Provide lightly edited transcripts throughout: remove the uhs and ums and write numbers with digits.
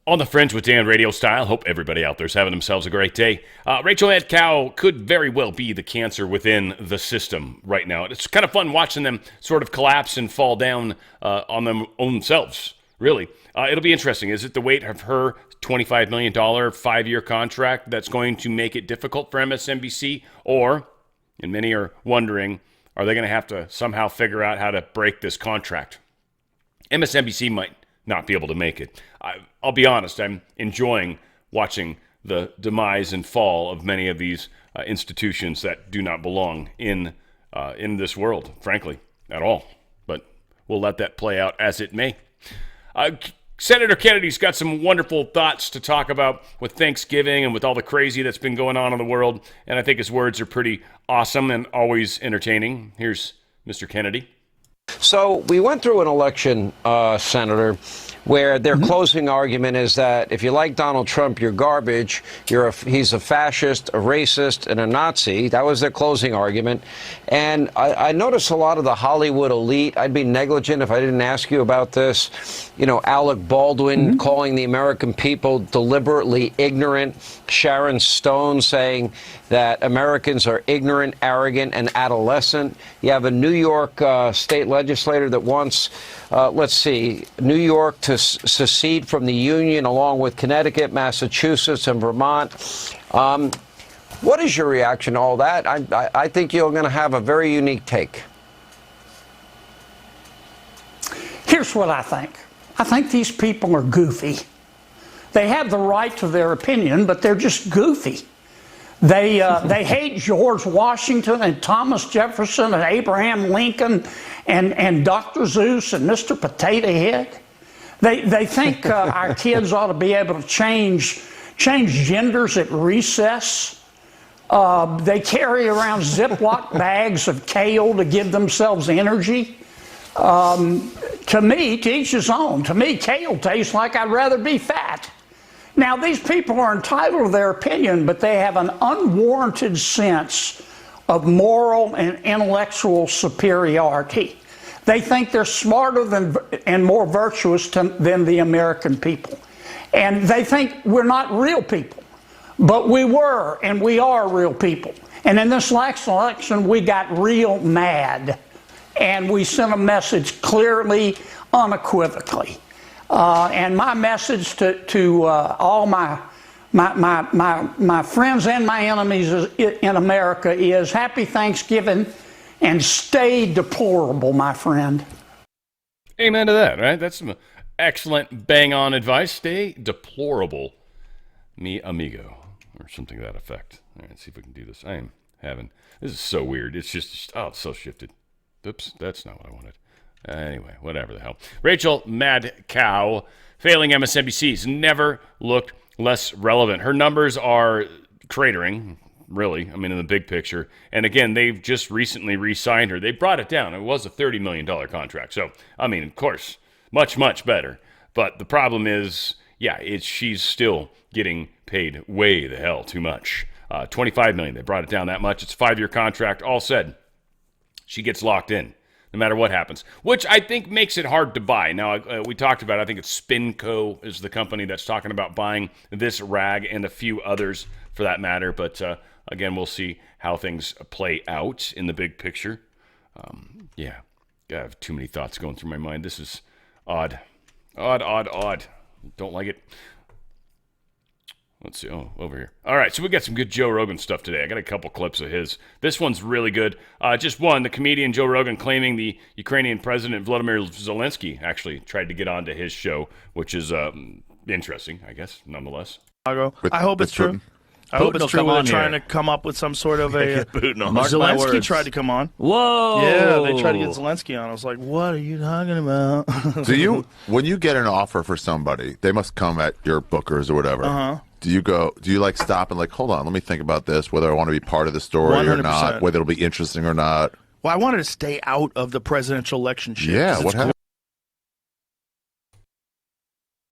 On the Fringe with Dan Radio Style. Hope everybody out there's having themselves a great day. Rachel Madcow could very well be the cancer within the system right now. It's kind of fun watching them sort of collapse and fall down on them own selves, really. It'll be interesting. Is it the weight of her $25 million 5-year contract that's going to make it difficult for MSNBC? Or, and many are wondering, are they going to have to somehow figure out how to break this contract? MSNBC might not be able to make it. I'll be honest, I'm enjoying watching the demise and fall of many of these institutions that do not belong in this world, frankly, at all. But we'll let that play out as it may. Senator Kennedy's got some wonderful thoughts to talk about with Thanksgiving and with all the crazy that's been going on in the world, and I think his words are pretty awesome and always entertaining. Here's Mr. Kennedy. So we went through an election, Senator, where their closing argument is that if you like Donald Trump, you're garbage. He's a fascist, a racist, and a Nazi. That was their closing argument. And I noticed a lot of the Hollywood elite. I'd be negligent if I didn't ask you about this. You know, Alec Baldwin calling the American people deliberately ignorant. Sharon Stone saying that Americans are ignorant, arrogant, and adolescent. You have a New York state legislator that wants, New York to secede from the Union along with Connecticut, Massachusetts, and Vermont. What is your reaction to all that? I think you're going to have a very unique take. Here's what I think. I think these people are goofy. They have the right to their opinion, but they're just goofy. They hate George Washington and Thomas Jefferson and Abraham Lincoln and Dr. Seuss and Mr. Potato Head. They think our kids ought to be able to change genders at recess. They carry around Ziploc bags of kale to give themselves energy. To me, to each his own. To me, kale tastes like I'd rather be fat. Now, these people are entitled to their opinion, but they have an unwarranted sense of moral and intellectual superiority. They think they're smarter and more virtuous than the American people. And they think we're not real people. But we were, and we are real people. And in this last election, we got real mad. And we sent a message clearly, unequivocally. And my message to all my friends and my enemies in America is happy Thanksgiving and stay deplorable, my friend. Amen to that, right? That's some excellent bang-on advice. Stay deplorable, mi amigo, or something to that effect. All right, let's see if we can do this. This is so weird. It's just it's so shifted. Oops, that's not what I wanted. Anyway, whatever the hell. Rachel Madcow, failing MSNBC's never looked less relevant. Her numbers are cratering, really, in the big picture. And again, they've just recently re-signed her. They brought it down. It was a $30 million contract. So, of course, much, much better. But the problem is, she's still getting paid way the hell too much. $25 million. They brought it down that much. It's a 5-year contract. All said, she gets locked in, no matter what happens, which I think makes it hard to buy. Now, we talked about, I think it's Spinco is the company that's talking about buying this rag and a few others for that matter. But again, we'll see how things play out in the big picture. I have too many thoughts going through my mind. This is odd. Don't like it. Let's see. Oh, over here. All right, so we got some good Joe Rogan stuff today. I got a couple clips of his. This one's really good. Just one, the comedian Joe Rogan claiming the Ukrainian President Vladimir Zelensky actually tried to get onto his show, which is interesting, I guess, nonetheless. I hope it's true. I hope it's true. They're trying to come up with some sort of a... Zelensky tried to come on. Whoa! Yeah, they tried to get Zelensky on. I was like, what are you talking about? When you get an offer for somebody, they must come at your bookers or whatever. Uh-huh. Do you stop and hold on, let me think about this, whether I want to be part of the story 100%. Or not, whether it'll be interesting or not? Well, I wanted to stay out of the presidential election shit. Yeah, what happened?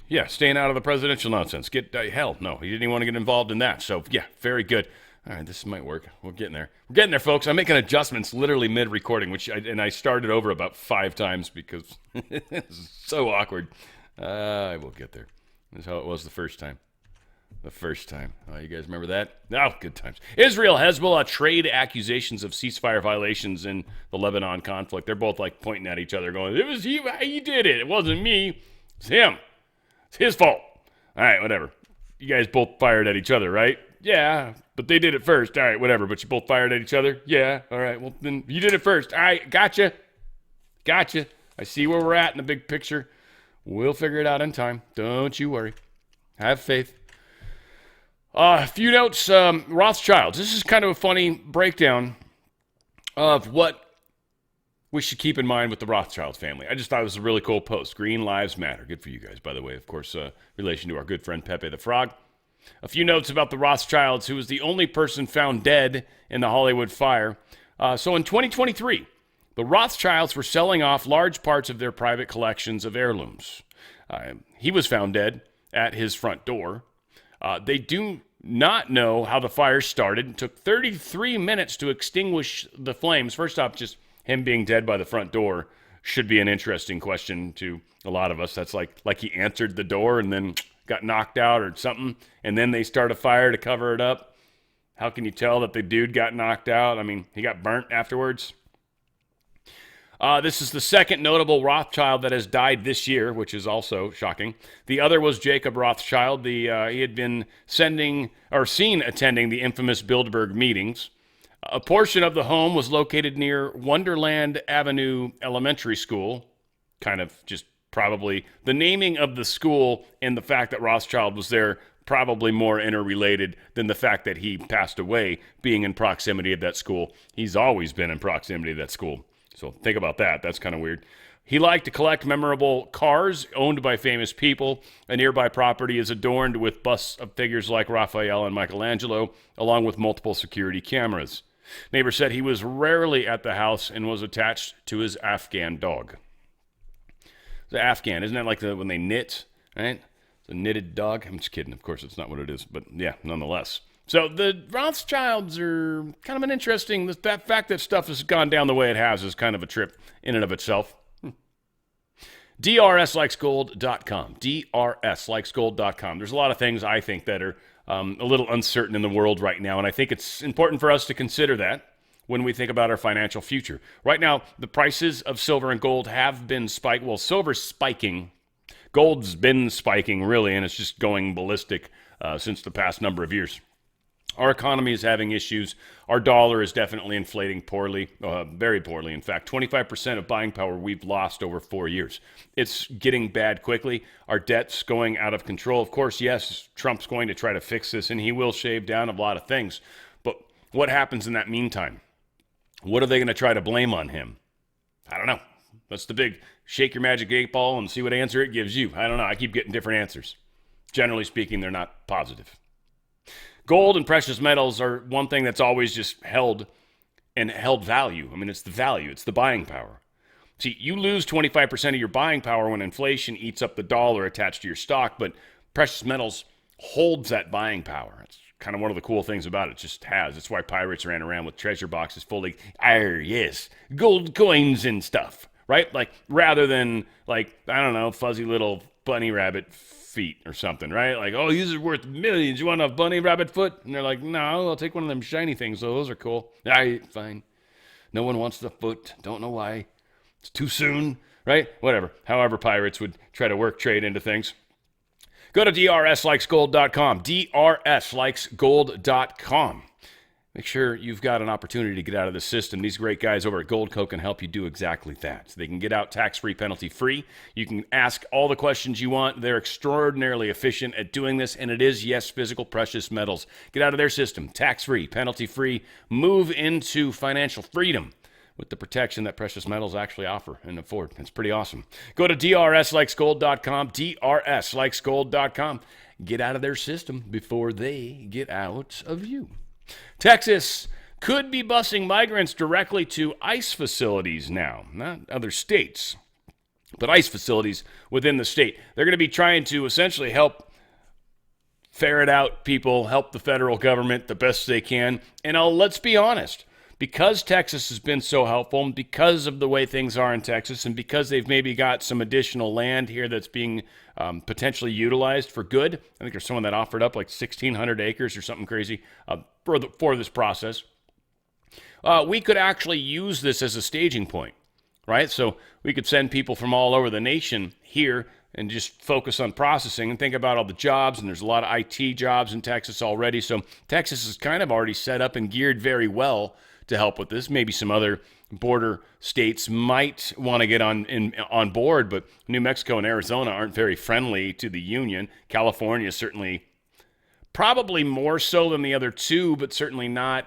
Yeah, staying out of the presidential nonsense. Hell, no, he didn't even want to get involved in that. So, very good. All right, this might work. We're getting there. We're getting there, folks. I'm making adjustments literally mid-recording, I started over about 5 times because it's so awkward. I will get there. is how it was the first time. The first time. Oh, you guys remember that? Oh, good times. Israel, Hezbollah trade accusations of ceasefire violations in the Lebanon conflict. They're both like pointing at each other going, it was he did it. It wasn't me. It's him. It's his fault. All right, whatever. You guys both fired at each other, right? Yeah, but they did it first. All right, whatever. But you both fired at each other? Yeah. All right, well, then you did it first. All right, gotcha. Gotcha. I see where we're at in the big picture. We'll figure it out in time. Don't you worry. Have faith. A few notes. Rothschilds. This is kind of a funny breakdown of what we should keep in mind with the Rothschild family. I just thought it was a really cool post. Green Lives Matter. Good for you guys, by the way. Of course, relation to our good friend Pepe the Frog. A few notes about the Rothschilds, who was the only person found dead in the Hollywood fire. So in 2023, the Rothschilds were selling off large parts of their private collections of heirlooms. He was found dead at his front door. They do not know how the fire started. It took 33 minutes to extinguish the flames. First off, just him being dead by the front door should be an interesting question to a lot of us. That's like he answered the door and then got knocked out or something, and then they start a fire to cover it up. How can you tell that the dude got knocked out? I mean, he got burnt afterwards. This is the second notable Rothschild that has died this year, which is also shocking. The other was Jacob Rothschild. He had been seen attending the infamous Bilderberg meetings. A portion of the home was located near Wonderland Avenue Elementary School. Kind of just probably the naming of the school and the fact that Rothschild was there probably more interrelated than the fact that he passed away being in proximity of that school. He's always been in proximity of that school. So think about that. That's kind of weird. He liked to collect memorable cars owned by famous people. A nearby property is adorned with busts of figures like Raphael and Michelangelo, along with multiple security cameras. Neighbor said he was rarely at the house and was attached to his Afghan dog. The Afghan, isn't that like when they knit, right? The knitted dog. I'm just kidding. Of course, it's not what it is, but yeah, nonetheless. So the Rothschilds are kind of an interesting, that fact that stuff has gone down the way it has is kind of a trip in and of itself. DRSlikesgold.com. DRSlikesgold.com. There's a lot of things I think that are a little uncertain in the world right now, and I think it's important for us to consider that when we think about our financial future. Right now, the prices of silver and gold have been spiked. Well, silver's spiking. Gold's been spiking, really, and it's just going ballistic since the past number of years. Our economy is having issues. Our dollar is definitely inflating poorly, very poorly. In fact, 25% of buying power we've lost over 4 years. It's getting bad quickly. Our debt's going out of control. Of course, yes, Trump's going to try to fix this, and he will shave down a lot of things. But what happens in that meantime? What are they going to try to blame on him? I don't know. That's the big shake your magic 8-ball and see what answer it gives you. I don't know. I keep getting different answers. Generally speaking, they're not positive. Gold and precious metals are one thing that's always just held value. I mean, it's the value. It's the buying power. See, you lose 25% of your buying power when inflation eats up the dollar attached to your stock, but precious metals holds that buying power. It's kind of one of the cool things about it. It just has. That's why pirates ran around with treasure boxes full of, yes, gold coins and stuff, right? Like, rather than, like, I don't know, fuzzy little bunny rabbit feet or something, right? Like, oh, these are worth millions. You want a bunny rabbit foot? And they're like, no, I'll take one of them shiny things. So those are cool. All right, fine. No one wants the foot. Don't know why. It's too soon, right? Whatever. However, pirates would try to work trade into things. Go to drslikesgold.com. drslikesgold.com. Make sure you've got an opportunity to get out of the system. These great guys over at Goldco can help you do exactly that. So they can get out tax-free, penalty-free. You can ask all the questions you want. They're extraordinarily efficient at doing this, and it is, yes, physical precious metals. Get out of their system, tax-free, penalty-free. Move into financial freedom with the protection that precious metals actually offer and afford. It's pretty awesome. Go to drslikesgold.com, drslikesgold.com. Get out of their system before they get out of you. Texas could be busing migrants directly to ICE facilities now, not other states, but ICE facilities within the state. They're going to be trying to essentially help ferret out people, help the federal government the best they can. And let's be honest, because Texas has been so helpful, and because of the way things are in Texas, and because they've maybe got some additional land here that's being potentially utilized for good. I think there's someone that offered up like 1,600 acres or something crazy for this process. We could actually use this as a staging point, right? So we could send people from all over the nation here and just focus on processing and think about all the jobs. And there's a lot of IT jobs in Texas already. So Texas is kind of already set up and geared very well to help with this. Maybe some other border states might want to get on board, but New Mexico and Arizona aren't very friendly to the union. California certainly, probably more so than the other two, but certainly not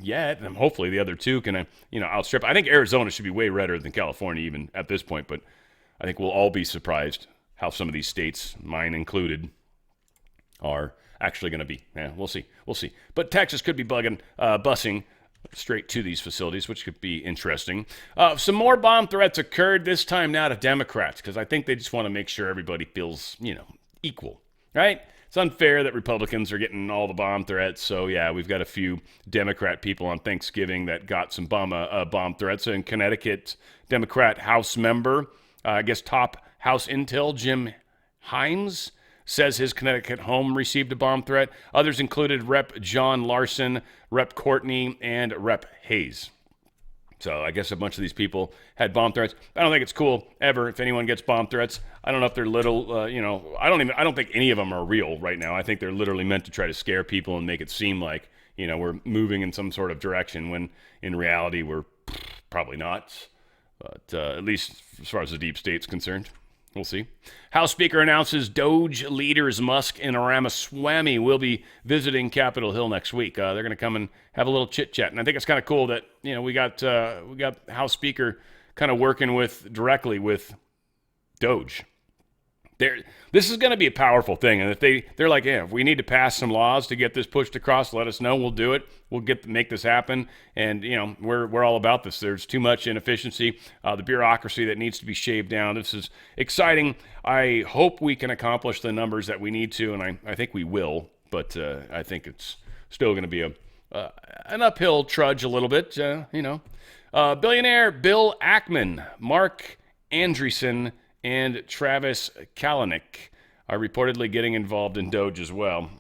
yet. And hopefully the other two can, outstrip. I think Arizona should be way redder than California even at this point, but I think we'll all be surprised how some of these states, mine included, are actually going to be. Yeah, we'll see. We'll see. But Texas could be busing straight to these facilities, which could be interesting. Some more bomb threats occurred, this time now to Democrats, because I think they just want to make sure everybody feels, equal, right? It's unfair that Republicans are getting all the bomb threats. So, yeah, we've got a few Democrat people on Thanksgiving that got some bomb threats. So in Connecticut, Democrat House member, top House intel, Jim Himes, says his Connecticut home received a bomb threat. Others included Rep. John Larson, Rep. Courtney, and Rep. Hayes. So I guess a bunch of these people had bomb threats. I don't think it's cool ever if anyone gets bomb threats. I don't know if they're little, I don't think any of them are real right now. I think they're literally meant to try to scare people and make it seem like, we're moving in some sort of direction when in reality we're probably not. But at least as far as the deep state's concerned. We'll see. House Speaker announces DOGE leaders Musk and Ramaswamy will be visiting Capitol Hill next week. They're going to come and have a little chit-chat. And I think it's kind of cool that, we got House Speaker kind of working directly with DOGE. This is going to be a powerful thing. And if they're like, if we need to pass some laws to get this pushed across, let us know. We'll do it. We'll make this happen. And, we're all about this. There's too much inefficiency, the bureaucracy that needs to be shaved down. This is exciting. I hope we can accomplish the numbers that we need to, and I think we will. But I think it's still going to be an uphill trudge a little bit, Billionaire Bill Ackman, Mark Andreessen, and Travis Kalanick are reportedly getting involved in DOGE as well.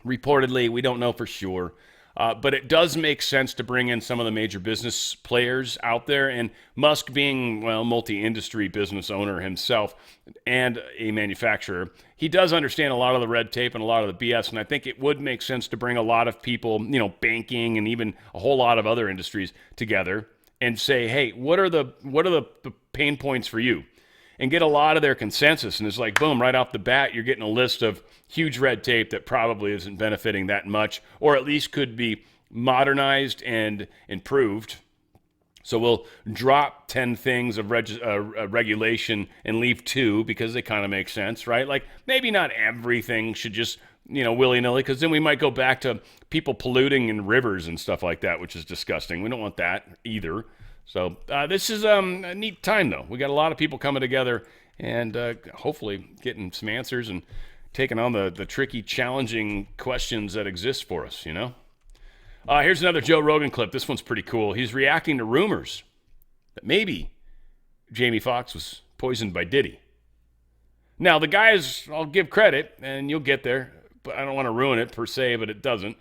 Reportedly, we don't know for sure, but it does make sense to bring in some of the major business players out there, and Musk being, multi-industry business owner himself and a manufacturer, he does understand a lot of the red tape and a lot of the BS, and I think it would make sense to bring a lot of people, banking and even a whole lot of other industries together and say, hey, what are the pain points for you? And get a lot of their consensus. And it's like, boom, right off the bat, you're getting a list of huge red tape that probably isn't benefiting that much, or at least could be modernized and improved. So we'll drop 10 things of regulation and leave 2 because they kind of make sense, right? Like maybe not everything should just, willy-nilly, because then we might go back to people polluting in rivers and stuff like that, which is disgusting. We don't want that either. So this is a neat time, though. We got a lot of people coming together and hopefully getting some answers and taking on the tricky, challenging questions that exist for us, Here's another Joe Rogan clip. This one's pretty cool. He's reacting to rumors that maybe Jamie Foxx was poisoned by Diddy. Now, the guys, I'll give credit, and you'll get there, but I don't want to ruin it per se, but it doesn't.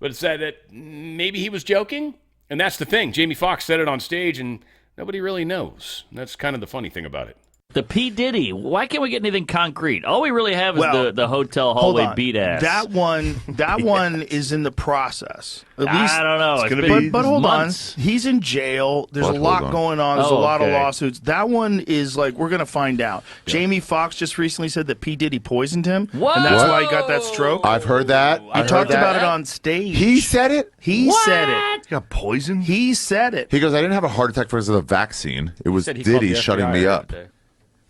But it said that maybe he was joking. And that's the thing. Jamie Foxx said it on stage, and nobody really knows. And that's kind of the funny thing about it. The P. Diddy. Why can't we get anything concrete? All we really have is the hotel hallway beat ass. That one is in the process. At least I don't know. But hold months. on. He's in jail. There's a lot going on. There's a lot of lawsuits. That one is like, we're going to find out. Yeah. Jamie Foxx just recently said that P. Diddy poisoned him. What? And that's why he got that stroke. I've heard that. He talked about it on stage. He said it? He said it. He got poisoned? He said it. He goes, I didn't have a heart attack because of the vaccine. It was Diddy shutting me up.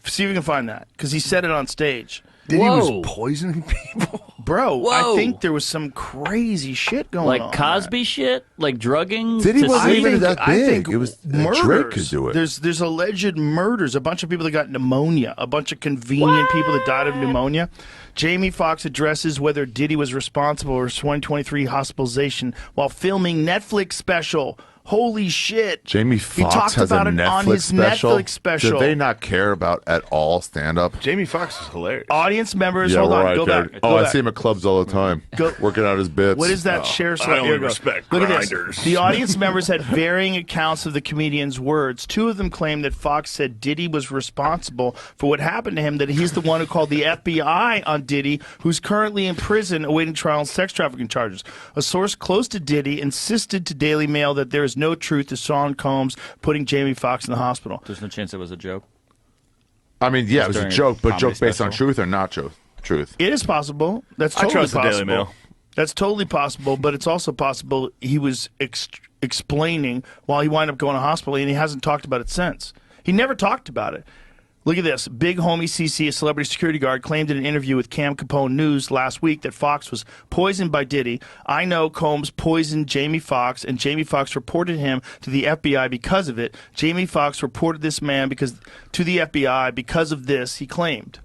See if we can find that, because he said it on stage. Diddy was poisoning people? Bro, I think there was some crazy shit going on. Like Cosby shit? Like drugging? Diddy wasn't even that big. I think it was murders. Drake could do it. There's alleged murders. A bunch of people that got pneumonia. A bunch of convenient people that died of pneumonia. Jamie Foxx addresses whether Diddy was responsible for his 2023 hospitalization while filming Netflix special. Holy shit. Jamie Foxx has a Netflix special. Did they not care about at all stand-up? Jamie Foxx is hilarious. Audience members, hold on, go back. I see him at clubs all the time, working out his bits. What is that? Share I only respect Look grinders. at this. The audience members had varying accounts of the comedian's words. Two of them claimed that Foxx said Diddy was responsible for what happened to him, that he's the one who called the FBI on Diddy, who's currently in prison awaiting trial on sex trafficking charges. A source close to Diddy insisted to Daily Mail that there is no truth to Sean Combs putting Jamie Foxx in the hospital. There's no chance it was a joke. I mean, yeah, it was a joke, but joke based on truth or not truth? It is possible. That's totally trust the possible. Daily Mail. That's totally possible, but it's also possible he was explaining while he wound up going to hospital, and he hasn't talked about it since. He never talked about it. Look at this. Big homie CC, a celebrity security guard, claimed in an interview with Cam Capone News last week that Foxx was poisoned by Diddy. I know Combs poisoned Jamie Foxx, and Jamie Foxx reported him to the FBI because of it. Jamie Foxx reported this man to the FBI because of this, he claimed.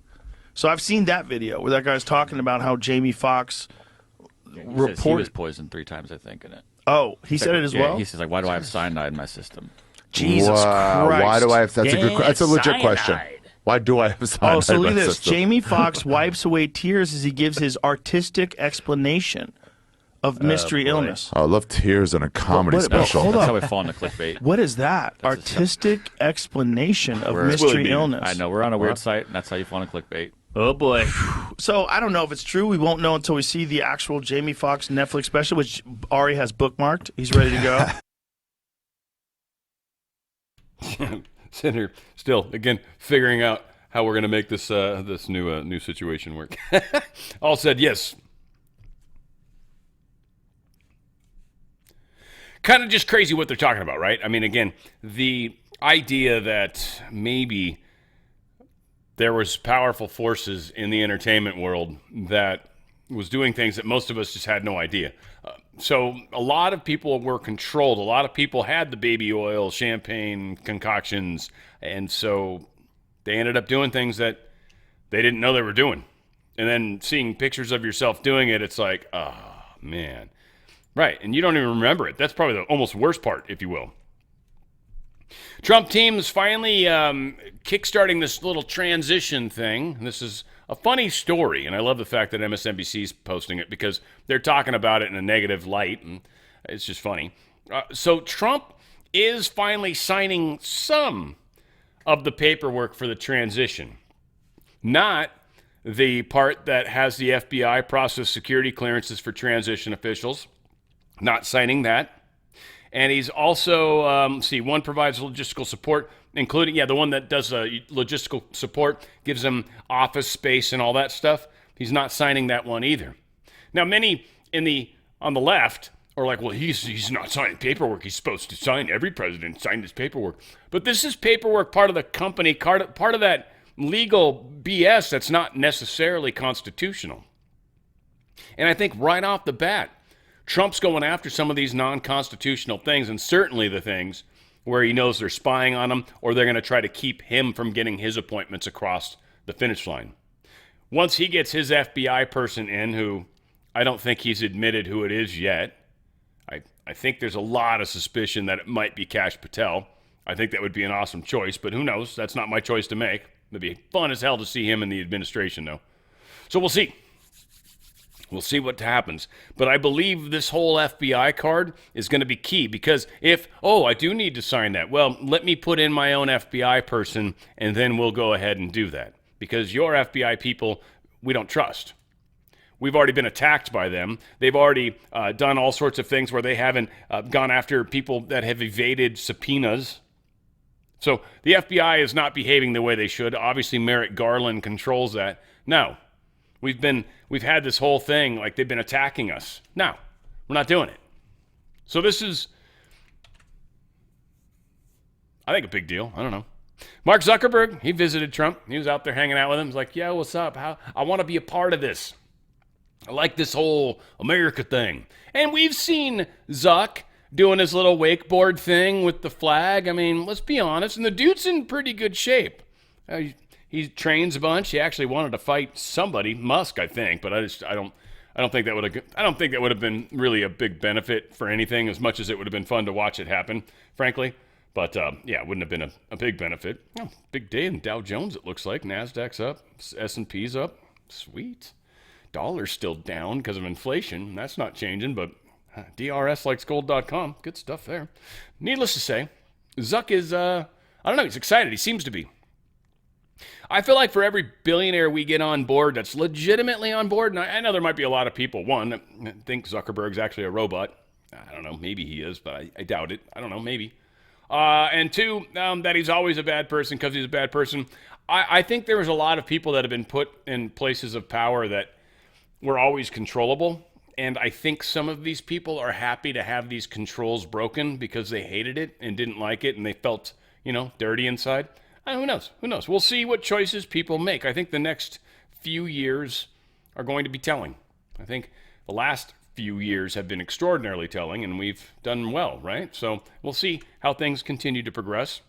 So I've seen that video where that guy's talking about how Jamie Foxx reported. He was poisoned 3 times, I think, in it. Oh, he said it as well? He says, like, why do I have cyanide in my system? Jesus Christ. Why do I have... That's a legit question. Why do I have cyanide? Oh, so look in at my this. system? Jamie Foxx wipes away tears as he gives his artistic explanation of mystery illness. I love tears in a comedy special. That's how we fall into clickbait. What is that? Artistic explanation of mystery illness. I know. We're on a weird site, and that's how you fall into clickbait. Oh, boy. So I don't know if it's true. We won't know until we see the actual Jamie Foxx Netflix special, which Ari has bookmarked. He's ready to go. Sitting here still, again, figuring out how we're going to make this this new situation work. All said, yes. Kind of just crazy what they're talking about, right? I mean, again, the idea that maybe there was powerful forces in the entertainment world that was doing things that most of us just had no idea. So a lot of people were controlled. A lot of people had the baby oil, champagne concoctions, and so they ended up doing things that they didn't know they were doing. And then seeing pictures of yourself doing it, it's like, oh, man. Right, and you don't even remember it. That's probably the almost worst part, if you will. Trump team is finally kickstarting this little transition thing. This is a funny story, and I love the fact that MSNBC is posting it because they're talking about it in a negative light, and it's just funny. So Trump is finally signing some of the paperwork for the transition. Not the part that has the FBI process security clearances for transition officials. Not signing that. And he's also, one provides logistical support, including, the one that does logistical support, gives him office space and all that stuff. He's not signing that one either. Now, many on the left are like, well, he's not signing paperwork. He's supposed to sign. Every president signed his paperwork. But this is paperwork, part of the company, part of that legal BS that's not necessarily constitutional. And I think right off the bat, Trump's going after some of these non-constitutional things, and certainly the things where he knows they're spying on him or they're going to try to keep him from getting his appointments across the finish line. Once he gets his FBI person in, who I don't think he's admitted who it is yet, I think there's a lot of suspicion that it might be Kash Patel. I think that would be an awesome choice, but who knows? That's not my choice to make. It'd be fun as hell to see him in the administration, though. So we'll see. We'll see what happens. But I believe this whole FBI card is going to be key because I do need to sign that. Well, let me put in my own FBI person and then we'll go ahead and do that. Because your FBI people, we don't trust. We've already been attacked by them. They've already done all sorts of things where they haven't gone after people that have evaded subpoenas. So the FBI is not behaving the way they should. Obviously, Merrick Garland controls that. No. We've had this whole thing like they've been attacking us. No, we're not doing it. So this is, I think, a big deal. I don't know. Mark Zuckerberg, he visited Trump. He was out there hanging out with him. He's like, yeah, what's up? I want to be a part of this. I like this whole America thing. And we've seen Zuck doing his little wakeboard thing with the flag. I mean, let's be honest. And the dude's in pretty good shape. He trains a bunch. He actually wanted to fight somebody, Musk, I think. But I don't think that would have been really a big benefit for anything, as much as it would have been fun to watch it happen, frankly. But yeah, it wouldn't have been a big benefit. Oh, big day in Dow Jones, it looks like. NASDAQ's up, S&P's up. Sweet. Dollar's still down because of inflation. That's not changing, but DRSlikesgold.com. Good stuff there. Needless to say, Zuck is, I don't know, he's excited. He seems to be. I feel like for every billionaire we get on board that's legitimately on board, and I know there might be a lot of people, one, that think Zuckerberg's actually a robot. I don't know, maybe he is, but I doubt it. I don't know, maybe. And two, that he's always a bad person because he's a bad person. I think there was a lot of people that have been put in places of power that were always controllable. And I think some of these people are happy to have these controls broken because they hated it and didn't like it and they felt, dirty inside. Who knows? Who knows? We'll see what choices people make. I think the next few years are going to be telling. I think the last few years have been extraordinarily telling, and we've done well, right? So we'll see how things continue to progress.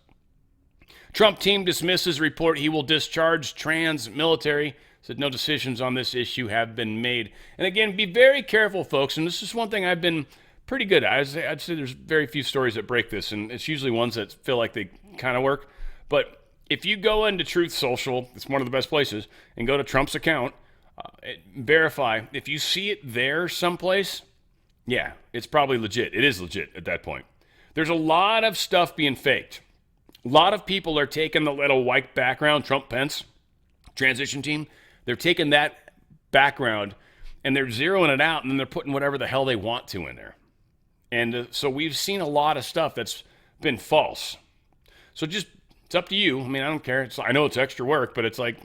Trump team dismisses report he will discharge trans military. Said no decisions on this issue have been made. And again, be very careful, folks. And this is one thing I've been pretty good at. I'd say there's very few stories that break this, and it's usually ones that feel like they kind of work. But if you go into Truth Social, it's one of the best places, and go to Trump's account, verify. If you see it there someplace, yeah, it's probably legit. It is legit at that point. There's a lot of stuff being faked. A lot of people are taking the little white background, Trump-Pence transition team. They're taking that background and they're zeroing it out, and then they're putting whatever the hell they want to in there. And so we've seen a lot of stuff that's been false. So just, it's up to you. I mean, I don't care. I know it's extra work, but it's like,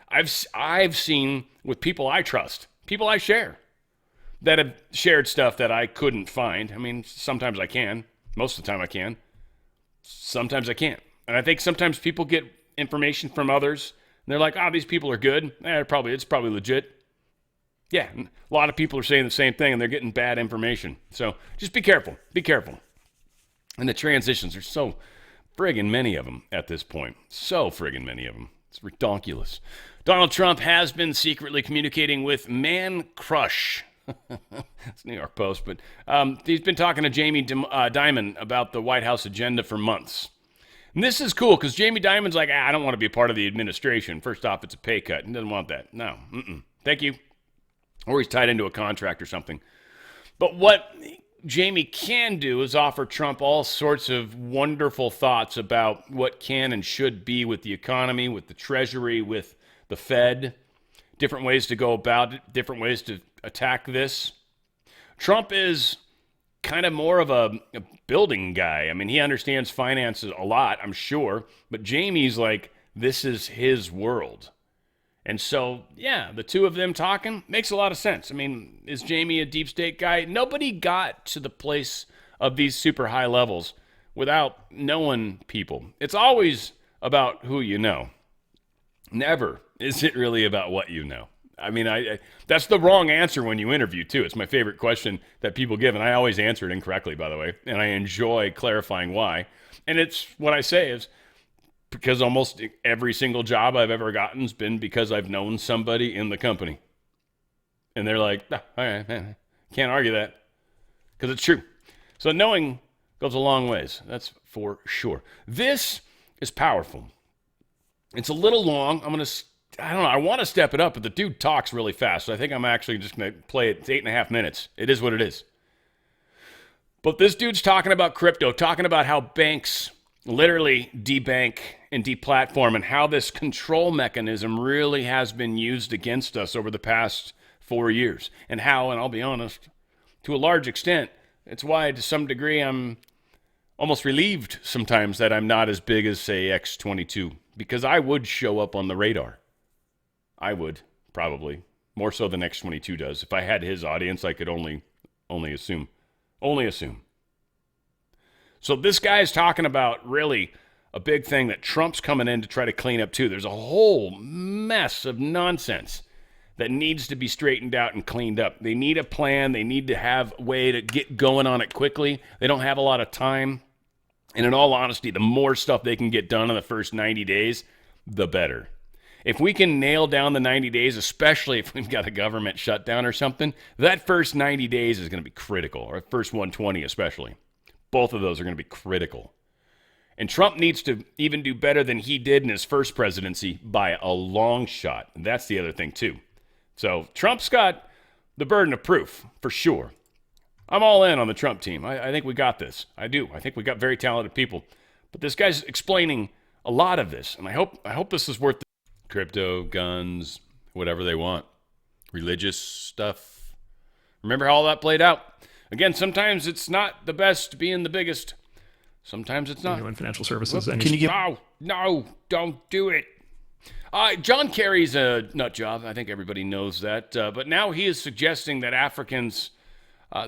I've seen with people I trust, people I share, that have shared stuff that I couldn't find. I mean, sometimes I can. Most of the time I can. Sometimes I can't. And I think sometimes people get information from others, and they're like, these people are good. It's probably legit. Yeah, a lot of people are saying the same thing, and they're getting bad information. So just be careful. Be careful. And the transitions are so friggin' many of them at this point. So friggin' many of them. It's ridiculous. Donald Trump has been secretly communicating with Man Crush. It's New York Post, but he's been talking to Jamie Dimon about the White House agenda for months. And this is cool because Jamie Dimon's like, I don't want to be a part of the administration. First off, it's a pay cut. He doesn't want that. No, thank you. Or he's tied into a contract or something. But what Jamie can do is offer Trump all sorts of wonderful thoughts about what can and should be with the economy, with the Treasury, with the Fed, different ways to go about it, different ways to attack this. Trump is kind of more of a building guy. I mean, he understands finances a lot, I'm sure, but Jamie's like, this is his world. And so, yeah, the two of them talking makes a lot of sense. I mean, is Jamie a deep state guy? Nobody got to the place of these super high levels without knowing people. It's always about who you know. Never is it really about what you know. I mean, that's the wrong answer when you interview, too. It's my favorite question that people give, and I always answer it incorrectly, by the way, and I enjoy clarifying why. And it's what I say is because almost every single job I've ever gotten has been because I've known somebody in the company. And they're like, all right, man, can't argue that because it's true. So knowing goes a long ways. That's for sure. This is powerful. It's a little long. I don't know. I want to step it up, but the dude talks really fast. So I think I'm actually just going to play it. It's 8.5 minutes. It is what it is. But this dude's talking about crypto, talking about how banks literally debank and deplatform and how this control mechanism really has been used against us over the past 4 years. And how, and I'll be honest, to a large extent, it's why to some degree I'm almost relieved sometimes that I'm not as big as, say, X22, because I would show up on the radar. I would, probably. More so than X22 does. If I had his audience, I could only assume. Only assume. So this guy is talking about really a big thing that Trump's coming in to try to clean up too. There's a whole mess of nonsense that needs to be straightened out and cleaned up. They need a plan. They need to have a way to get going on it quickly. They don't have a lot of time. And in all honesty, the more stuff they can get done in the first 90 days, the better. If we can nail down the 90 days, especially if we've got a government shutdown or something, that first 90 days is going to be critical, or first 120 especially. Both of those are going to be critical. And Trump needs to even do better than he did in his first presidency by a long shot. And that's the other thing, too. So Trump's got the burden of proof, for sure. I'm all in on the Trump team. I think we got this. I do. I think we got very talented people. But this guy's explaining a lot of this, and I hope this is worth it. Crypto, guns, whatever they want. Religious stuff. Remember how all that played out? Again, sometimes it's not the best being the biggest. Sometimes it's not. In financial services. Can you give... No, don't do it. John Kerry's a nut job. I think everybody knows that. But now he is suggesting that Africans,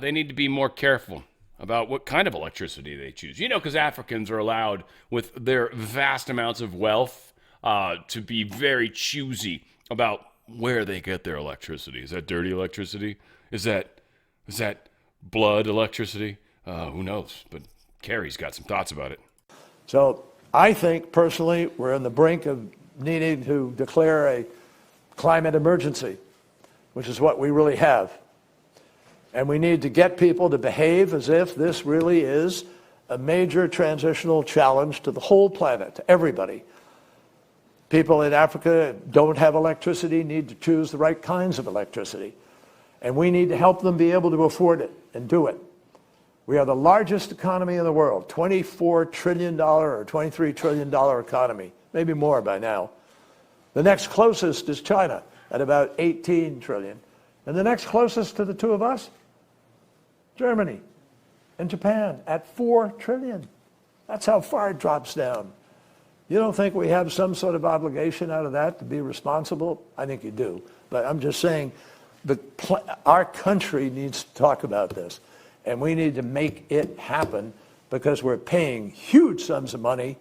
they need to be more careful about what kind of electricity they choose. You know, because Africans are allowed, with their vast amounts of wealth, to be very choosy about where they get their electricity. Is that dirty electricity? Is that blood electricity? Who knows? But Kerry's got some thoughts about it. So I think, personally, we're on the brink of needing to declare a climate emergency, which is what we really have. And we need to get people to behave as if this really is a major transitional challenge to the whole planet, to everybody. People in Africa don't have electricity, need to choose the right kinds of electricity. And we need to help them be able to afford it and do it. We are the largest economy in the world, $24 trillion or $23 trillion economy, maybe more by now. The next closest is China at about 18 trillion. And the next closest to the two of us, Germany and Japan at 4 trillion. That's how far it drops down. You don't think we have some sort of obligation out of that to be responsible? I think you do. But I'm just saying that our country needs to talk about this. And we need to make it happen because we're paying huge sums of money.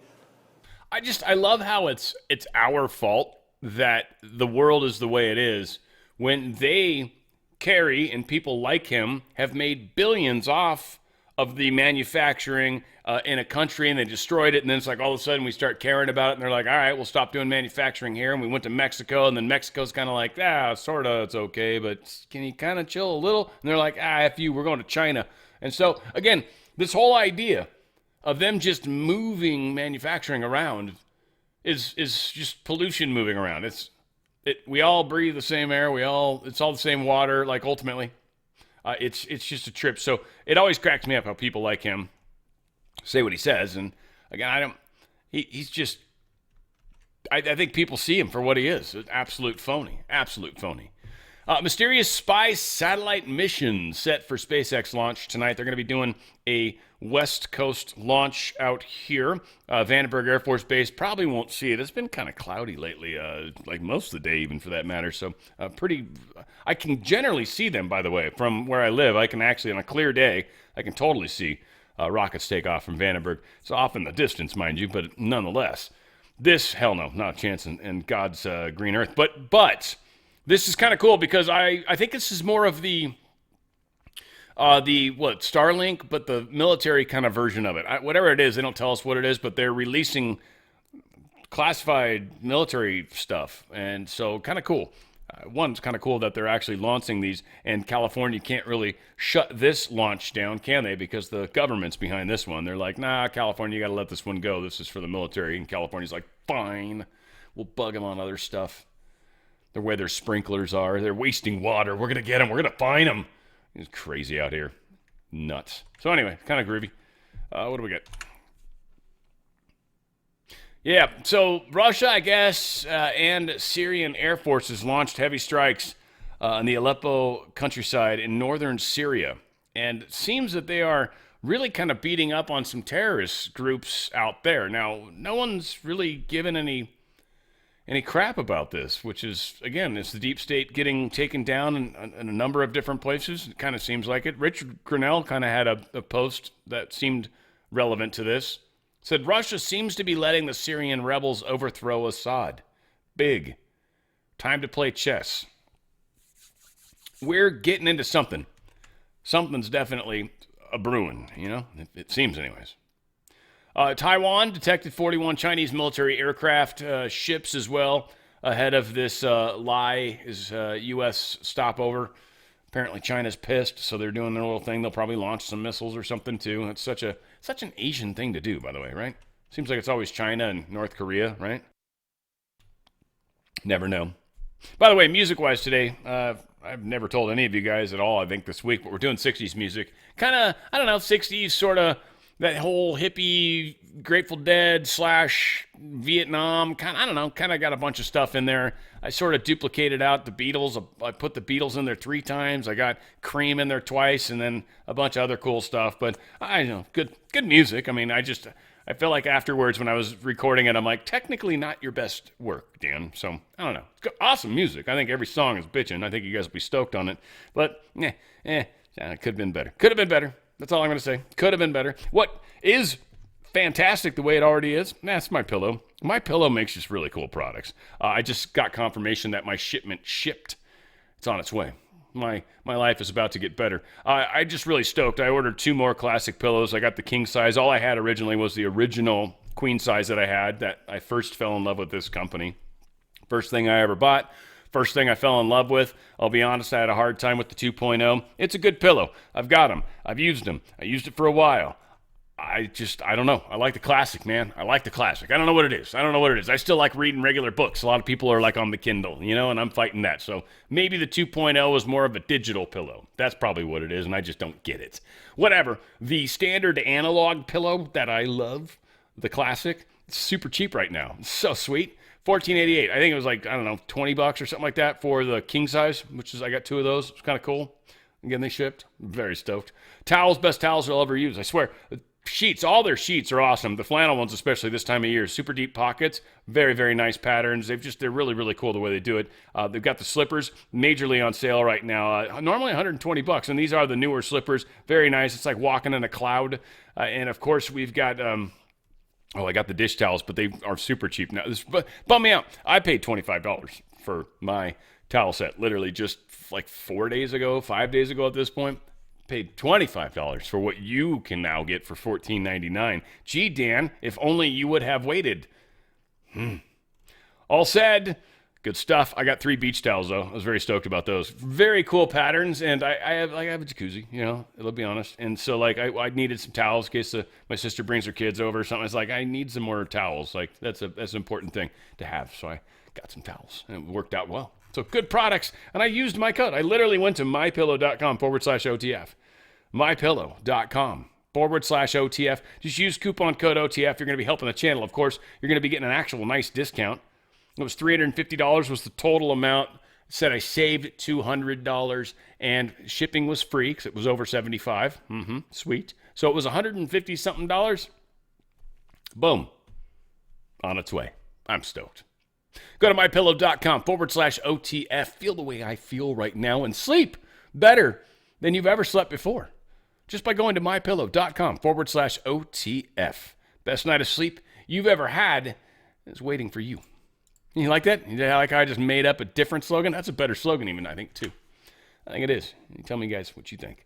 I love how it's our fault that the world is the way it is when they, Kerry and people like him, have made billions off of the manufacturing in a country, and they destroyed it, and then it's like all of a sudden we start caring about it, and they're like, all right, we'll stop doing manufacturing here, and we went to Mexico, and then Mexico's kind of like, sort of, it's okay, but can you kind of chill a little? And they're like, F you, we're going to China. And so, again, this whole idea of them just moving manufacturing around is just pollution moving around. We all breathe the same air, it's all the same water, like ultimately. It's just a trip. So it always cracks me up how people like him say what he says. And again, he's just, I think people see him for what he is. An absolute phony. Mysterious spy satellite mission set for SpaceX launch tonight. They're going to be doing a West Coast launch out here. Vandenberg Air Force Base. Probably won't see it. It's been kind of cloudy lately, like most of the day even for that matter. So I can generally see them, by the way, from where I live. I can actually, on a clear day, I can totally see rockets take off from Vandenberg. It's off in the distance, mind you, but nonetheless. This, hell no, not a chance in God's green earth. But this is kind of cool because I think this is more of the Starlink, but the military kind of version of it. Whatever it is, they don't tell us what it is, but they're releasing classified military stuff, and so kind of cool. One, it's kind of cool that they're actually launching these, and California can't really shut this launch down, can they? Because the government's behind this one. They're like, nah, California, you got to let this one go. This is for the military, and California's like, fine, we'll bug them on other stuff. They're where their sprinklers are. They're wasting water. We're going to get them. We're going to find them. It's crazy out here. Nuts. So anyway, kind of groovy. What do we get? Yeah, so Russia, I guess, and Syrian air forces launched heavy strikes on the Aleppo countryside in northern Syria. And it seems that they are really kind of beating up on some terrorist groups out there. Now, no one's really given any crap about this, which is, again, it's the deep state getting taken down in a number of different places. It kind of seems like it. Richard Grinnell kind of had a post that seemed relevant to this, Said Russia seems to be letting the Syrian rebels overthrow Assad. Big. Time to play chess. We're getting into something. Something's definitely a brewing, you know? It seems anyways. Taiwan detected 41 Chinese military aircraft, ships as well, ahead of this U.S. stopover. Apparently China's pissed, so they're doing their little thing. They'll probably launch some missiles or something too. It's such an Asian thing to do, by the way, right? Seems like it's always China and North Korea, right? Never know. By the way, music-wise today, I've never told any of you guys at all, I think, this week, but we're doing 60s music. Kind of, I don't know, 60s sort of that whole hippie, Grateful Dead / Vietnam, kind of got a bunch of stuff in there. I sort of duplicated out the Beatles. I put the Beatles in there 3 times. I got Cream in there twice, and then a bunch of other cool stuff. But I know, good music. I mean, I felt like afterwards when I was recording it, I'm like, technically not your best work, Dan. So, I don't know. It's awesome music. I think every song is bitching. I think you guys will be stoked on it. But, it could have been better. Could have been better. That's all I'm going to say. Could have been better. What is fantastic the way it already is, that's MyPillow. MyPillow makes just really cool products. I just got confirmation that my shipment shipped. It's on its way. My life is about to get better. I just really stoked. I ordered 2 more classic pillows. I got the king size. All I had originally was the original queen size that I had, that I first fell in love with this company. First thing I ever bought. First thing I fell in love with. I'll be honest, I had a hard time with the 2.0. It's a good pillow. I've got them. I've used them. I used it for a while. I don't know. I like the classic, man. I like the classic. I don't know what it is. I still like reading regular books. A lot of people are like on the Kindle, you know, and I'm fighting that. So maybe the 2.0 is more of a digital pillow. That's probably what it is, and I just don't get it. Whatever. The standard analog pillow that I love, the classic, it's super cheap right now. It's so sweet. $14.88. I think it was like, I don't know, $20 or something like that for the king size, which is, I got 2 of those. It's kind of cool. Again, they shipped. I'm very stoked. Towels, best towels I'll ever use. I swear. Sheets, all their sheets are awesome. The flannel ones, especially this time of year, super deep pockets, very, very nice patterns. They're really, really cool the way they do it. They've got the slippers, majorly on sale right now. Normally $120, and these are the newer slippers. Very nice. It's like walking in a cloud. And of course, we've got. I got the dish towels, but they are super cheap now. This bum me out. I paid $25 for my towel set, literally just like 5 days ago at this point. Paid $25 for what you can now get for $14.99. Gee, Dan, if only you would have waited. All said, good stuff. I got 3 beach towels, though. I was very stoked about those. Very cool patterns, and I have a jacuzzi, you know, let's be honest. And so, like, I needed some towels in case my sister brings her kids over or something. It's like, I need some more towels. Like, that's an important thing to have. So I got some towels, and it worked out well. So good products, and I used my code. I literally went to mypillow.com/OTF. mypillow.com/OTF. Just use coupon code OTF. You're going to be helping the channel. Of course, you're going to be getting an actual nice discount. It was $350 was the total amount. It said I saved $200, and shipping was free because it was over $75. Sweet. So it was $150-something. Boom. On its way. I'm stoked. Go to mypillow.com/OTF. Feel the way I feel right now and sleep better than you've ever slept before. Just by going to mypillow.com/OTF. Best night of sleep you've ever had is waiting for you. You like that? Like I just made up a different slogan? That's a better slogan even, I think, too. I think it is. You tell me, guys, what you think.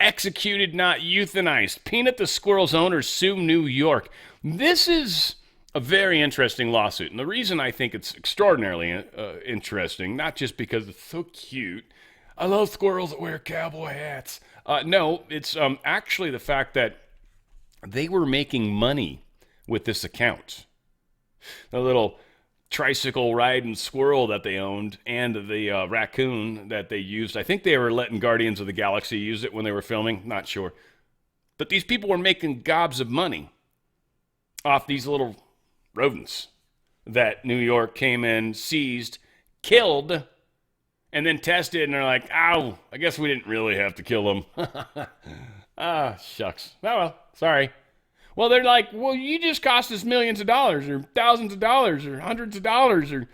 Executed, not euthanized. Peanut the squirrel's owners sue New York. This is a very interesting lawsuit. And the reason I think it's extraordinarily interesting, not just because it's so cute. I love squirrels that wear cowboy hats. No, it's actually the fact that they were making money with this account. The little tricycle riding squirrel that they owned and the raccoon that they used. I think they were letting Guardians of the Galaxy use it when they were filming. Not sure. But these people were making gobs of money off these little rodents that New York came in, seized, killed, and then tested, and they're like, ow, I guess we didn't really have to kill them. Shucks. Oh, well, sorry. Well, they're like, well, you just cost us millions of dollars or thousands of dollars or hundreds of dollars or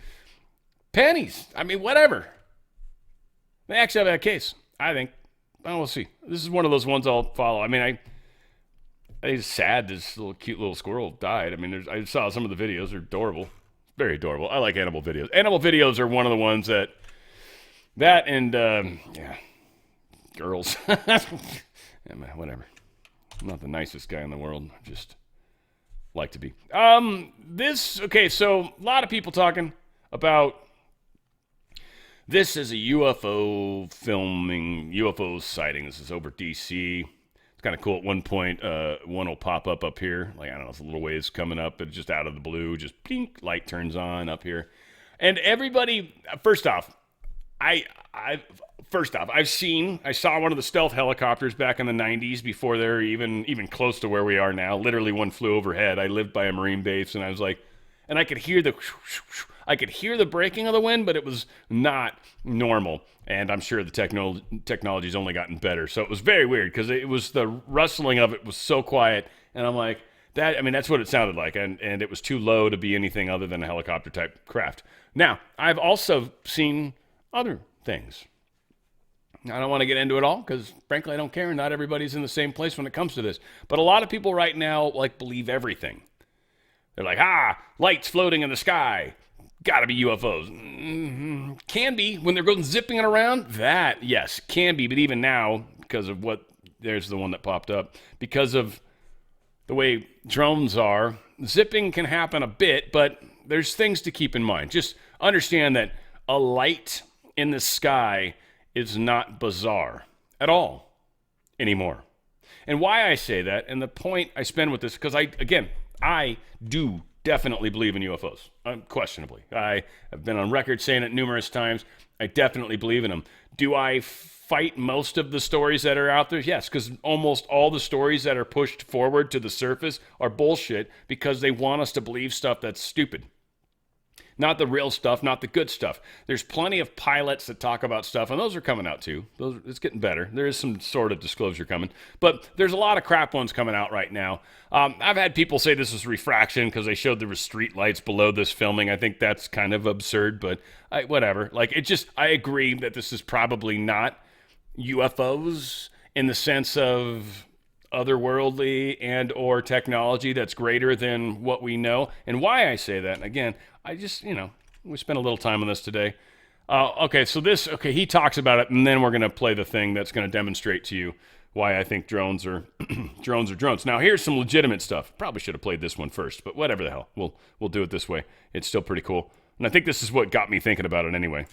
pennies. I mean, whatever. They actually have that case, I think. Well, we'll see. This is one of those ones I'll follow. I mean, I think it's sad this little cute little squirrel died. I mean, I saw some of the videos. They're adorable. Very adorable. I like animal videos. Animal videos are one of the ones that and, girls. Yeah, man, whatever. I'm not the nicest guy in the world. I just like to be. So a lot of people talking about this as a UFO filming, UFO sighting. This is over D.C. It's kind of cool. At one point, one will pop up here. Like, I don't know, it's a little waves coming up, but just out of the blue, just blink, light turns on up here. And everybody, first off, I saw one of the stealth helicopters back in the 90s before they're even close to where we are now. Literally one flew overhead. I lived by a Marine base, and I was like, and I could hear the breaking of the wind, but it was not normal. And I'm sure the technology's only gotten better. So it was very weird because it was the rustling of it was so quiet. And I'm like, that's what it sounded like. And it was too low to be anything other than a helicopter type craft. Now, I've also seen other things. I don't want to get into it all because, frankly, I don't care. Not everybody's in the same place when it comes to this. But a lot of people right now, believe everything. They're like, lights floating in the sky. Got to be UFOs. Mm-hmm. Can be. When they're going zipping it around, that, yes, can be. But even now, because of there's the one that popped up, because of the way drones are, zipping can happen a bit, but there's things to keep in mind. Just understand that a light in the sky is not bizarre at all anymore. And why I say that, and the point I spend with this, because I do definitely believe in UFOs, unquestionably. I have been on record saying it numerous times. I definitely believe in them. Do I fight most of the stories that are out there? Yes, because almost all the stories that are pushed forward to the surface are bullshit because they want us to believe stuff that's stupid. Not the real stuff, not the good stuff. There's plenty of pilots that talk about stuff, and those are coming out too. It's getting better. There is some sort of disclosure coming. But there's a lot of crap ones coming out right now. I've had people say this was refraction because they showed there were street lights below this filming. I think that's kind of absurd, but whatever. I agree that this is probably not UFOs in the sense of otherworldly and or technology that's greater than what we know. And why I say that, and again, I just, we spent a little time on this today. He talks about it, and then we're going to play the thing that's going to demonstrate to you why I think drones are drones. Now, here's some legitimate stuff. Probably should have played this one first, but whatever the hell. We'll do it this way. It's still pretty cool. And I think this is what got me thinking about it anyway.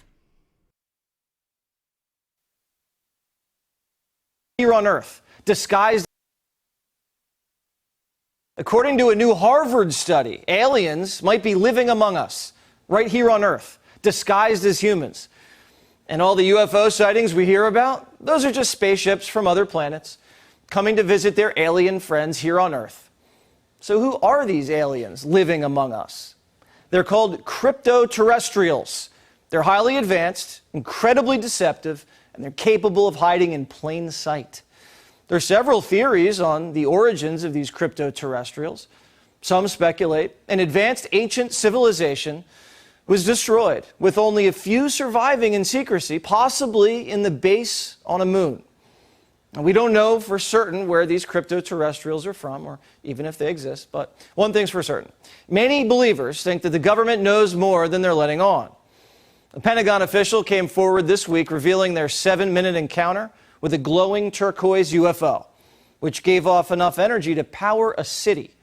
Here on Earth, disguised. According to a new Harvard study, aliens might be living among us, right here on Earth, disguised as humans. And all the UFO sightings we hear about, those are just spaceships from other planets coming to visit their alien friends here on Earth. So who are these aliens living among us? They're called crypto-terrestrials. They're highly advanced, incredibly deceptive, and they're capable of hiding in plain sight. There are several theories on the origins of these crypto-terrestrials. Some speculate an advanced ancient civilization was destroyed, with only a few surviving in secrecy, possibly in the base on a moon. And we don't know for certain where these crypto-terrestrials are from, or even if they exist, but one thing's for certain. Many believers think that the government knows more than they're letting on. A Pentagon official came forward this week revealing their 7-minute encounter with a glowing turquoise UFO, which gave off enough energy to power a city.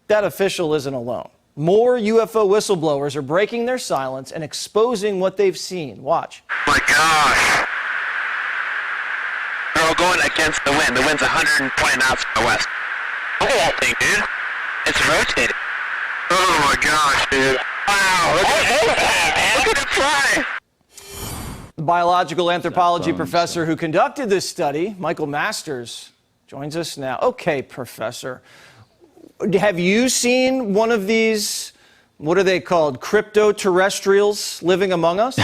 That official isn't alone. More UFO whistleblowers are breaking their silence and exposing what they've seen. Watch. Oh my gosh. They're all going against the wind. The wind's 120 knots from the west. Look at that thing, dude. It's rotating. Oh my gosh, dude. Wow. Look at that, man. Look at it fly. The biological anthropology professor who conducted this study, Michael Masters, joins us now. Okay, professor. Have you seen one of these, what are they called, crypto-terrestrials living among us?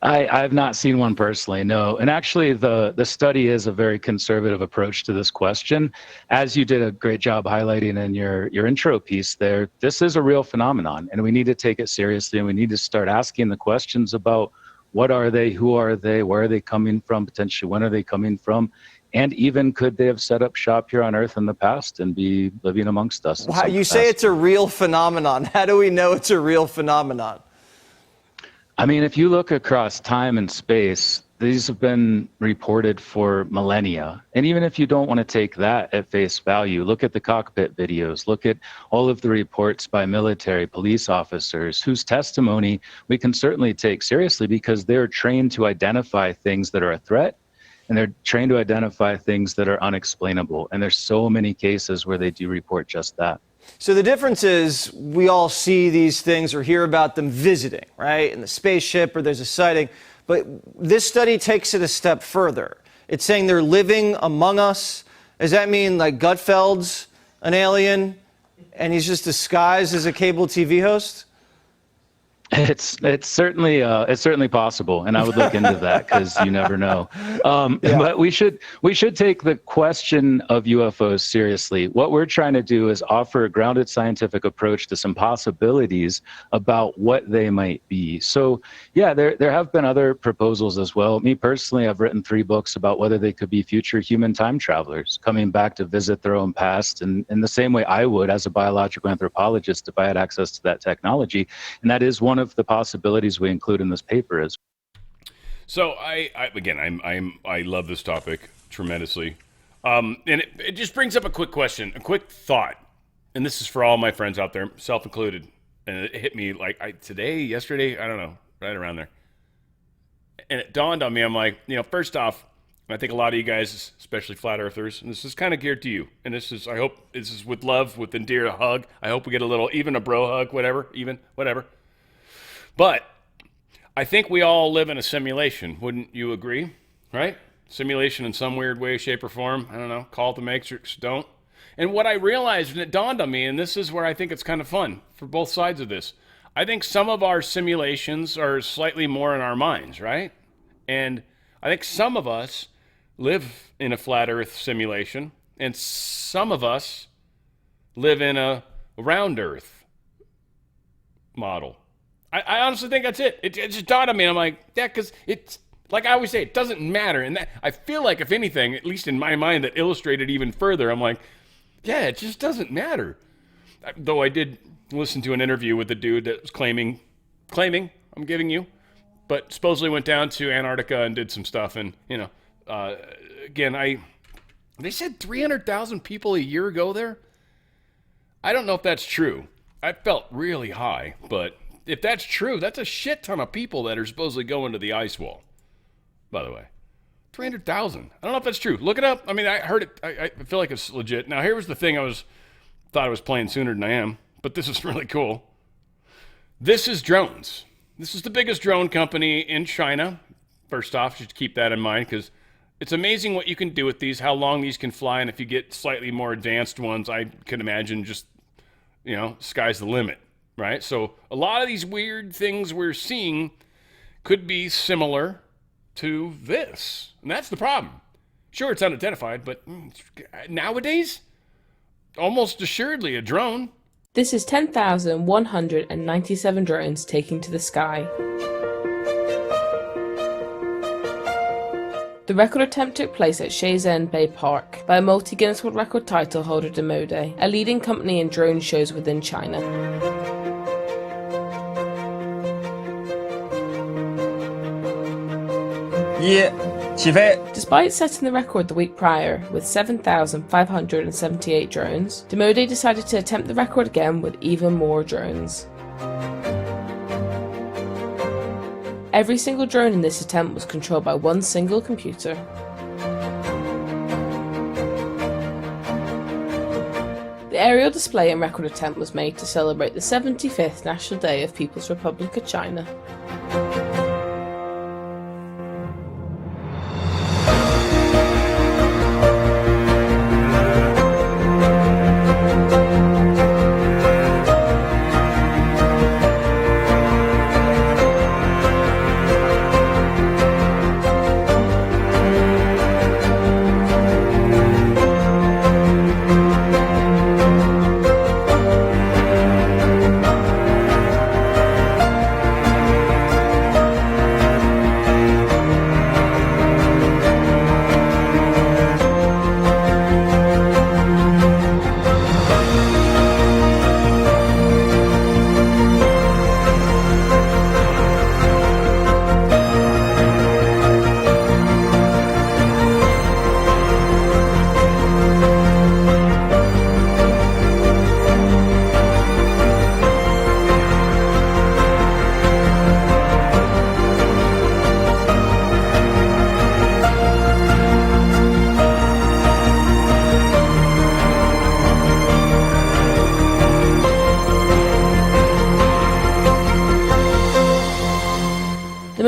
I've not seen one personally, no. And actually, the study is a very conservative approach to this question. As you did a great job highlighting in your intro piece there, this is a real phenomenon, and we need to take it seriously, and we need to start asking the questions about What are they? Who are they? Where are they coming from? Potentially, when are they coming from? And even could they have set up shop here on Earth in the past and be living amongst us? Wow, you say it's a real phenomenon. How do we know it's a real phenomenon? I mean, if you look across time and space, these have been reported for millennia. And even if you don't want to take that at face value, look at the cockpit videos, look at all of the reports by military, police officers whose testimony we can certainly take seriously because they're trained to identify things that are a threat, and they're trained to identify things that are unexplainable. And there's so many cases where they do report just that. So the difference is we all see these things or hear about them visiting, right? In the spaceship or there's a sighting. But this study takes it a step further. It's saying they're living among us. Does that mean like Gutfeld's an alien and he's just disguised as a cable TV host? It's certainly possible, and I would look into that because you never know. But we should take the question of UFOs seriously. What we're trying to do is offer a grounded scientific approach to some possibilities about what they might be. So, yeah, there have been other proposals as well. Me personally, I've written 3 books about whether they could be future human time travelers coming back to visit their own past, and in the same way I would as a biological anthropologist if I had access to that technology. And that is one of the possibilities we include in this paper is. So I love this topic tremendously, and it just brings up a quick question, a quick thought, and this is for all my friends out there, self included. And it hit me like yesterday, I don't know, right around there, and it dawned on me. I'm like, first off, I think a lot of you guys, especially flat earthers, and this is kind of geared to you, and I hope this is with love, with endear a hug. I hope we get even a bro hug, whatever. But I think we all live in a simulation. Wouldn't you agree? Right? Simulation in some weird way, shape, or form. I don't know. Call it the Matrix. Don't. And what I realized, and it dawned on me, and this is where I think it's kind of fun for both sides of this. I think some of our simulations are slightly more in our minds, right? And I think some of us live in a flat earth simulation, and some of us live in a round earth model. I honestly think that's it. It just dawned on me. I'm like, yeah, because it's like I always say, it doesn't matter. And I feel like, if anything, at least in my mind, that illustrated even further. I'm like, yeah, it just doesn't matter. Though I did listen to an interview with a dude that was claiming, I'm giving you, but supposedly went down to Antarctica and did some stuff. And, again, they said 300,000 people a year go there. I don't know if that's true. I felt really high, but if that's true, that's a shit ton of people that are supposedly going to the ice wall, by the way. 300,000. I don't know if that's true. Look it up. I mean, I heard it. I feel like it's legit. Now, here was the thing thought I was playing sooner than I am, but this is really cool. This is drones. This is the biggest drone company in China. First off, just keep that in mind, because it's amazing what you can do with these, how long these can fly, and if you get slightly more advanced ones, I can imagine just, sky's the limit. Right? So a lot of these weird things we're seeing could be similar to this. And that's the problem. Sure, it's unidentified, but nowadays, almost assuredly a drone. This is 10,197 drones taking to the sky. The record attempt took place at Shenzhen Bay Park by a multi-Guinness World Record title holder DOGE, a leading company in drone shows within China. Despite setting the record the week prior with 7,578 drones, DOGE decided to attempt the record again with even more drones. Every single drone in this attempt was controlled by one single computer. The aerial display and record attempt was made to celebrate the 75th National Day of People's Republic of China.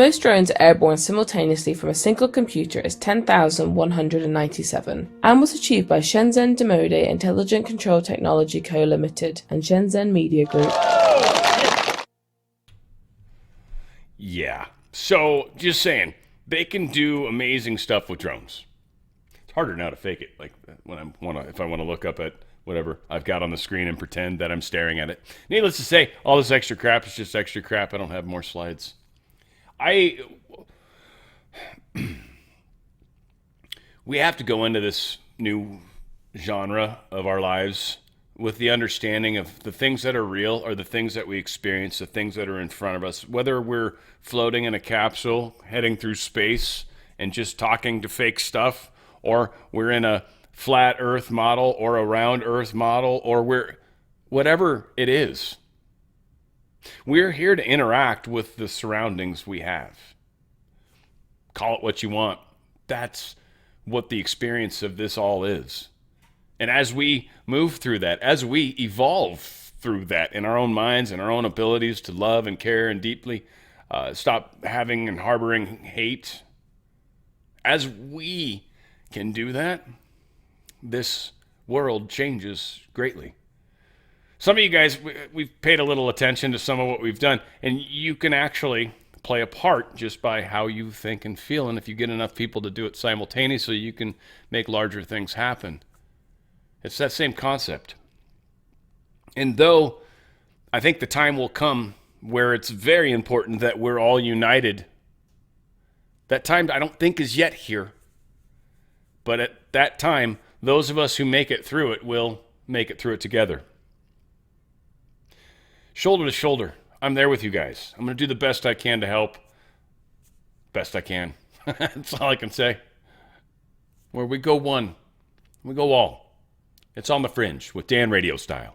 most drones airborne simultaneously from a single computer is 10,197, and was achieved by Shenzhen Demode Intelligent Control Technology Co. Limited and Shenzhen Media Group. Yeah. So, just saying, they can do amazing stuff with drones. It's harder now to fake it. Like when if I want to look up at whatever I've got on the screen and pretend that I'm staring at it. Needless to say, all this extra crap is just extra crap. I don't have more slides. We have to go into this new genre of our lives with the understanding of the things that are real are the things that we experience, the things that are in front of us, whether we're floating in a capsule, heading through space and just talking to fake stuff, or we're in a flat earth model or a round earth model, or whatever it is. We're here to interact with the surroundings we have. Call it what you want. That's what the experience of this all is. And as we move through that, as we evolve through that in our own minds and our own abilities to love and care and deeply stop having and harboring hate, as we can do that, this world changes greatly. Some of you guys, we've paid a little attention to some of what we've done, and you can actually play a part just by how you think and feel. And if you get enough people to do it simultaneously, you can make larger things happen. It's that same concept. And though I think the time will come where it's very important that we're all united, that time I don't think is yet here. But at that time, those of us who make it through it will make it through it together. Shoulder to shoulder, I'm there with you guys. I'm going to do the best I can to help. Best I can. That's all I can say. Where we go one, we go all. It's on the Fringe with Dan Radio Style.